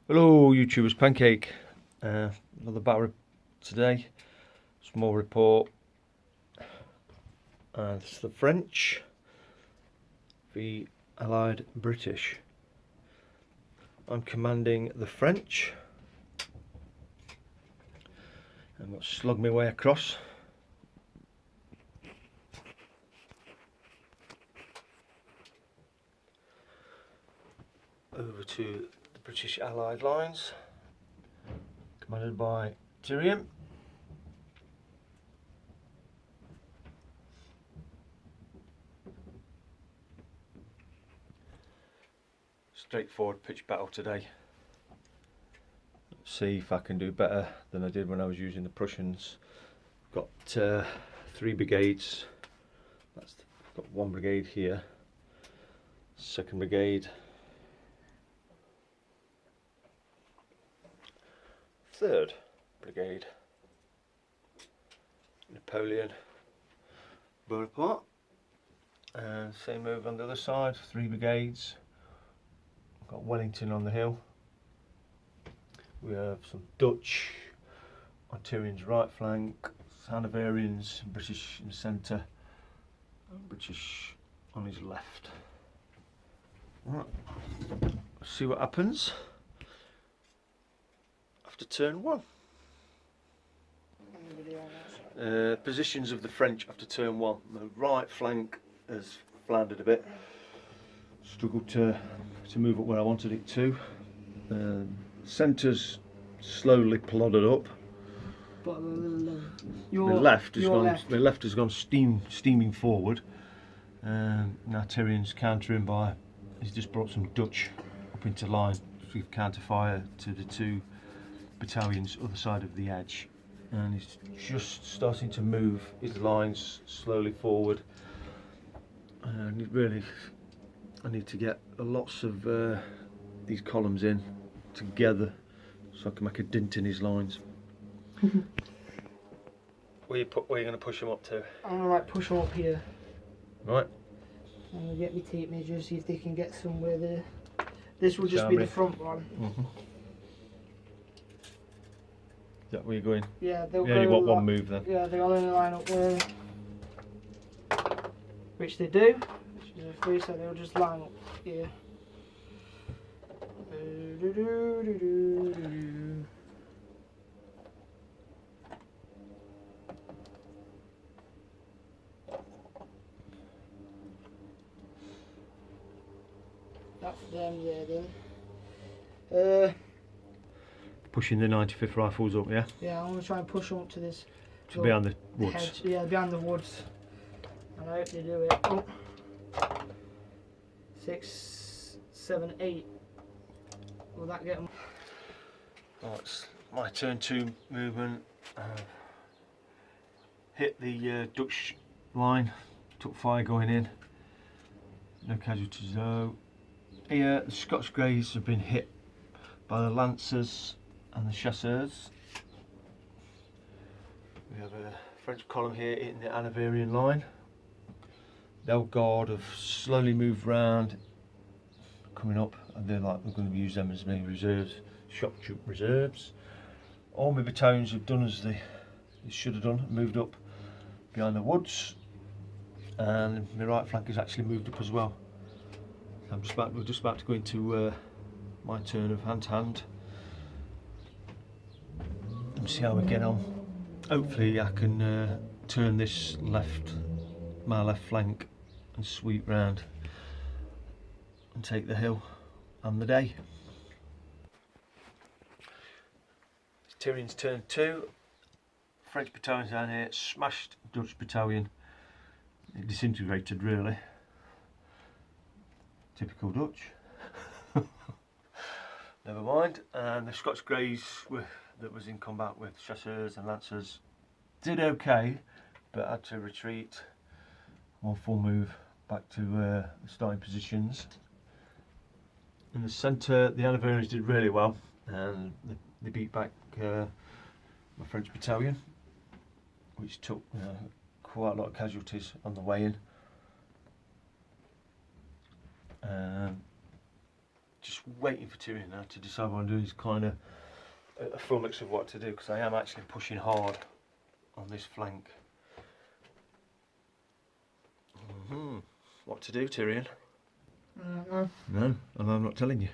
Hello YouTubers, Pancake. Another battle today. Small report. It's the French v Allied British. I'm commanding the French. I'm going to slug my way across. Over to the British Allied lines, commanded by Tyrion. Straightforward pitch battle today. Let's see if I can do better than I did when I was using the Prussians. Got 3 brigades. Got 1 brigade here, 2nd brigade, 3rd brigade, Napoleon, Bonaparte, and same move on the other side, 3 brigades. Got Wellington on the hill. We have some Dutch on Tyrion's right flank, Hanoverians, British in the centre, and British on his left. Right. Let's see what happens after turn 1. Positions of the French after turn 1. The right flank has floundered a bit. Struggled to move up where I wanted it to. Centre's slowly plodded up. But My left has gone steaming forward. Now Tyrion's countering by, he's just brought some Dutch up into line with counter fire to the 2 battalions other side of the edge, and he's just starting to move his lines slowly forward. And I need to get lots of these columns in together so I can make a dent in his lines. Where are you going to push him up to? I'm gonna push him up here. Right. I'm gonna get my tape measure, see if they can get somewhere there. This will just be the front one. Is that where you're going? Yeah, they'll You only go want one move then? Yeah, they'll only line up there. Which they do, which is a 3, so they'll just line up here. That's them there then. Pushing the 95th Rifles up, yeah? Yeah, I'm going to try and push them up to this. To behind the woods. Hedge. Yeah, behind the woods. And I hope they do it. Oh. 6, 7, 8. Will that get them? Right, it's my turn 2 movement. Hit the Dutch line, took fire going in. No casualties though. Here, the Scots Greys have been hit by the Lancers and the Chasseurs. We have a French column here hitting the Hanoverian line. The old guard have slowly moved round, coming up, and they're going to use them as many reserves, shock troop reserves. All my battalions have done as they should have done, moved up behind the woods, and my right flank has actually moved up as well. We're just about to go into my turn of hand to hand and see how we get on. Hopefully I can turn this my left flank and sweep round and take the hill and the day. It's Tyrion's turn 2. French battalion's down here, smashed Dutch battalion. It disintegrated really. Typical Dutch. Never mind. And the Scots Greys that was in combat with Chasseurs and Lancers did okay, but had to retreat. One full move back to the starting positions. In the centre, the Hanoverians did really well, and they beat back my French battalion, which took quite a lot of casualties on the way in. just waiting for Tyrion now to decide what I'm doing. He's kind of a flummox of what to do, because I am actually pushing hard on this flank. What to do, Tyrion? No, and I'm not telling you.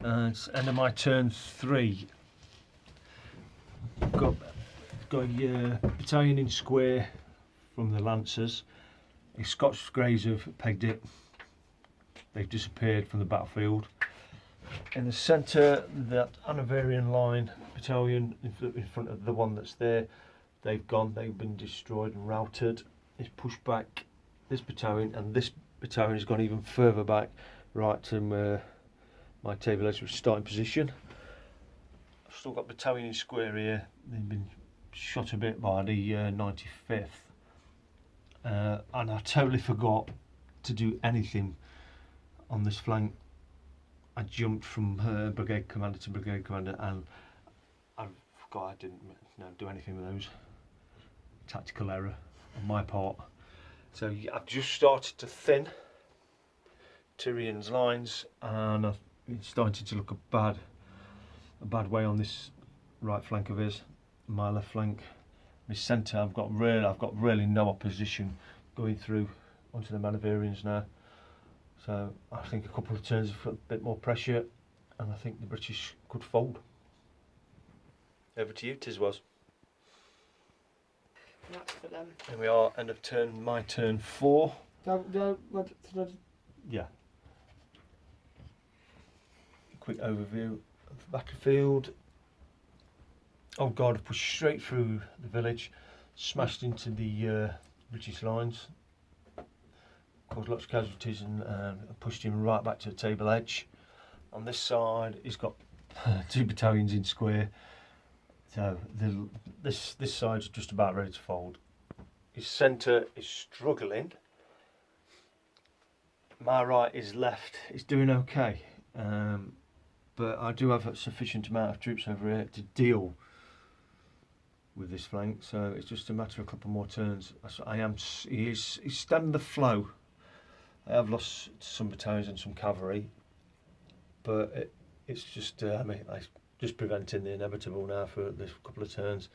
It's end of my turn 3. Got a battalion in square from the Lancers. The Scots Greys have pegged it. They've disappeared from the battlefield. In the centre, that Hanoverian line battalion in front of the one that's there, they've gone. They've been destroyed and routed. It's pushed back this battalion, and this battalion has gone even further back, right to my table edge starting position. I've still got battalion in square here. They've been shot a bit by the 95th, and I totally forgot to do anything on this flank. I jumped from brigade commander to brigade commander, and I forgot I didn't do anything with those. Tactical error on my part. So I've just started to thin Tyrion's lines, and it's starting to look a bad way on this right flank of his. My left flank, my centre, I've got really no opposition going through onto the Hanoverians now. So I think a couple of turns have put a bit more pressure, and I think the British could fold. Over to you, Tiswas. That's for them. Here we are, end of turn, my turn 4. Yeah. Quick overview of the battlefield. Oh God, I've pushed straight through the village, smashed into the British lines, caused lots of casualties, and pushed him right back to the table edge. On this side, he's got 2 battalions in square, so this side's just about ready to fold. His centre is struggling. My right, his left is doing okay, but I do have a sufficient amount of troops over here to deal with this flank, so it's just a matter of a couple more turns. He's stemmed the flow. I have lost some battalions and some cavalry, but it's just just preventing the inevitable now for this couple of turns.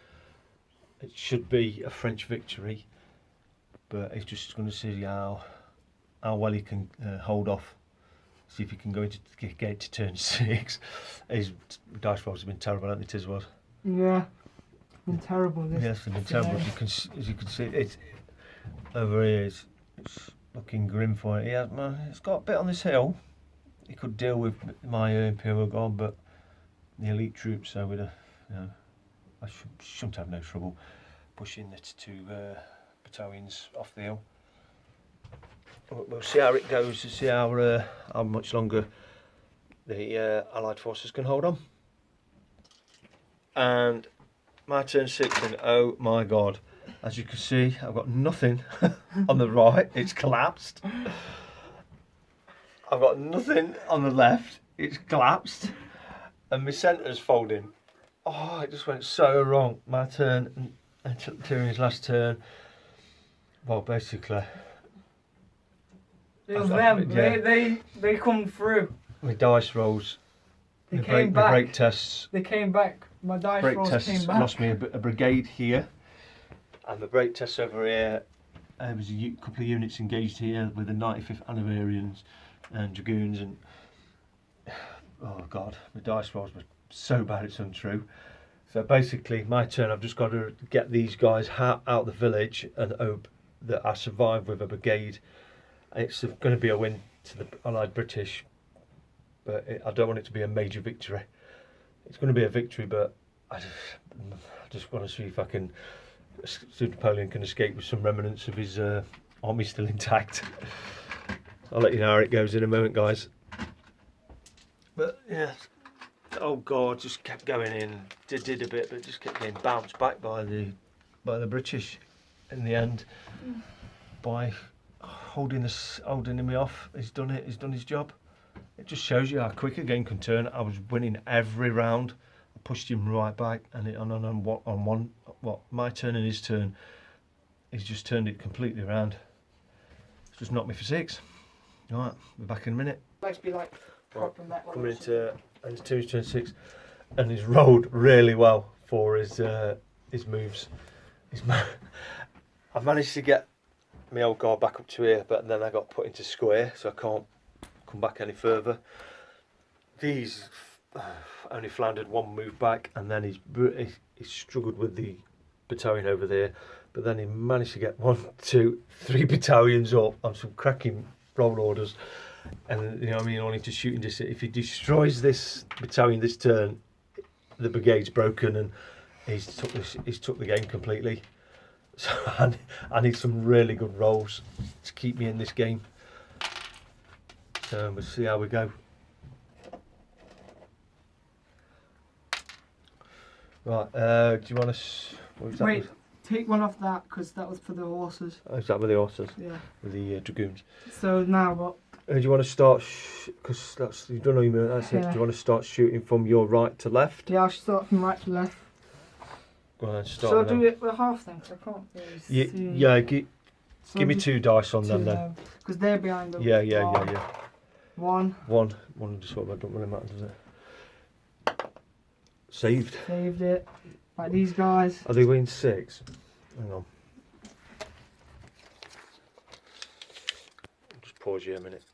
It should be a French victory, but he's just going to see how well he can hold off. See if he can go into get to turn 6. His dice rolls have been terrible, haven't they, Tiswas? Yeah, it's been terrible. Yes, they've been terrible. As you can see, it's over here. It's looking grim for it. It's got a bit on this hill. He could deal with my Imperial Guard, but the elite troops, so I shouldn't have no trouble pushing the 2 battalions off the hill. We'll see how it goes, to see how much longer the Allied forces can hold on. And my turn 6, and oh my God, as you can see, I've got nothing on the right, it's collapsed. I've got nothing on the left, it's collapsed. And my centre's folding. Oh, it just went so wrong. My turn and Tyrion's last turn. Well, basically, it was them. Yeah. They come through. My dice rolls. They came back. My break tests. They came back. My dice rolls came back. Lost me a brigade here, and the break tests over here. There was a couple of units engaged here with the 95th Hanoverians and Dragoons, and oh God, my dice rolls were so bad it's untrue. So basically, my turn, I've just got to get these guys out of the village and hope that I survive with a brigade. It's going to be a win to the Allied British, but I don't want it to be a major victory. It's going to be a victory, but I just want to see if Napoleon can escape with some remnants of his army still intact. I'll let you know how it goes in a moment, guys. But yeah, oh God, just kept going in, did a bit, but just kept getting bounced back by the British in the end. By holding me off, he's done it. He's done his job. It just shows you how quick a game can turn. I was winning every round. I pushed him right back, and on my turn and his turn, he's just turned it completely around. It's just knocked me for 6. Right, we're back in a minute. Legs be like proper metal. Coming into 226, and he's rolled really well for his moves. I managed to get my old guard back up to here, but then I got put into square, so I can't come back any further. These only floundered one move back, and then he struggled with the battalion over there, but then he managed to get 1, 2, 3 battalions up on some cracking roll orders. And you know what I mean, only to shooting distance. If he destroys this battalion this turn, the brigade's broken, and he's took the game completely. So I need some really good rolls to keep me in this game. So we'll see how we go. Right, do you want to? Wait, take one off that because that was for the horses. Oh, is that with the horses? Yeah. With the dragoons. So now what? Do you want to start? Because that's you don't know you. That's it. Yeah. Do you want to start shooting from your right to left? Yeah, I'll start from right to left. Go on, then, start. So I'll with them. do it with half then, because I can't really see. Yeah. So Give me 2 dice on them two then. because they're behind them. Yeah. One. One just what don't really matter, does it? Saved. Saved it. Like these guys. Are they winning 6? Hang on. Just pause you a minute.